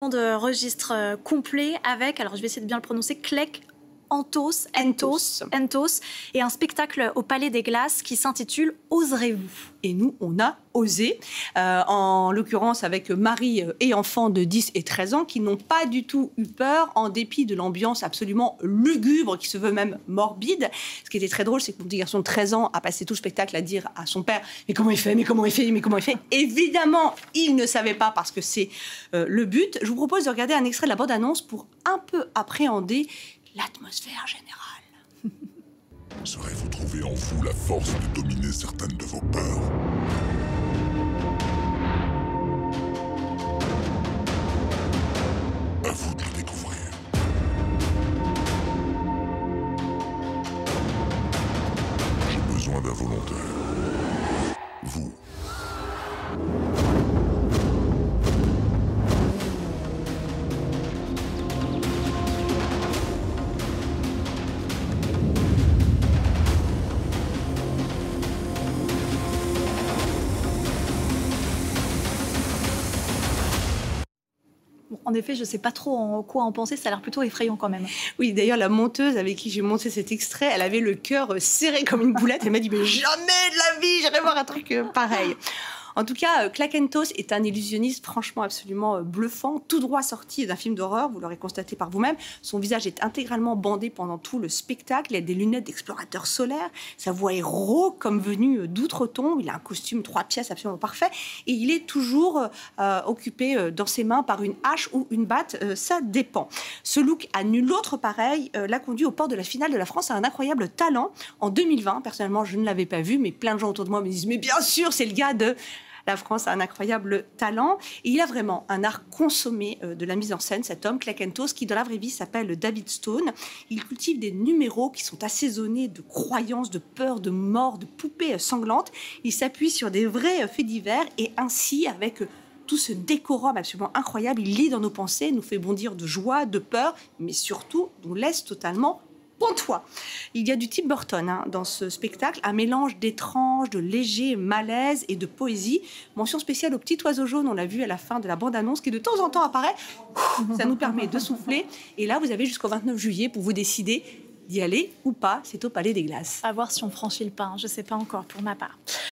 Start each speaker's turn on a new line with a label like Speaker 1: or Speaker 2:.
Speaker 1: De registre complet avec, alors je vais essayer de bien le prononcer, Clec Entos, et un spectacle au Palais des Glaces qui s'intitule « Oserez-vous ».
Speaker 2: Et nous, on a osé, en l'occurrence avec mari et enfants de 10 et 13 ans qui n'ont pas du tout eu peur en dépit de l'ambiance absolument lugubre qui se veut même morbide. Ce qui était très drôle, c'est que mon petit garçon de 13 ans a passé tout le spectacle à dire à son père « Mais comment il fait ? Mais comment il fait ? Mais comment il fait ?» Évidemment, il ne savait pas parce que c'est le but. Je vous propose de regarder un extrait de la bande-annonce pour un peu appréhender l'atmosphère générale.
Speaker 3: Saurez-vous trouver en vous la force de dominer certaines de vos peurs ? À vous de le découvrir. J'ai besoin d'un volontaire. Vous.
Speaker 1: En effet, je ne sais pas trop en quoi en penser, ça a l'air plutôt effrayant quand même.
Speaker 2: Oui, d'ailleurs, la monteuse avec qui j'ai monté cet extrait, elle avait le cœur serré comme une boulette. Elle m'a dit « Mais jamais de la vie, j'irai voir un truc pareil !» En tout cas, Clec Entos est un illusionniste franchement absolument bluffant, tout droit sorti d'un film d'horreur, vous l'aurez constaté par vous-même. Son visage est intégralement bandé pendant tout le spectacle, il a des lunettes d'explorateur solaire, sa voix est rauque comme venue d'outre-tombe, il a un costume 3 pièces absolument parfait, et il est toujours occupé dans ses mains par une hache ou une batte, ça dépend. Ce look à nul autre pareil l'a conduit au port de la finale de la France à un incroyable talent en 2020. Personnellement, je ne l'avais pas vu, mais plein de gens autour de moi me disent « Mais bien sûr, c'est le gars de... » La France a un incroyable talent et il a vraiment un art consommé de la mise en scène, cet homme, Clec Entos, qui dans la vraie vie s'appelle David Stone. Il cultive des numéros qui sont assaisonnés de croyances, de peur, de mort, de poupées sanglantes. Il s'appuie sur des vrais faits divers et ainsi, avec tout ce décorum absolument incroyable, il lit dans nos pensées, nous fait bondir de joie, de peur, mais surtout nous laisse totalement pantois. Il y a du Tim Burton dans ce spectacle, un mélange d'étrange, de léger malaise et de poésie. Mention spéciale au petit oiseau jaune, on l'a vu à la fin de la bande-annonce, qui de temps en temps apparaît. Ça nous permet de souffler. Et là, vous avez jusqu'au 29 juillet pour vous décider d'y aller ou pas. C'est au Palais des Glaces.
Speaker 1: À voir si on franchit le pas, je ne sais pas encore pour ma part.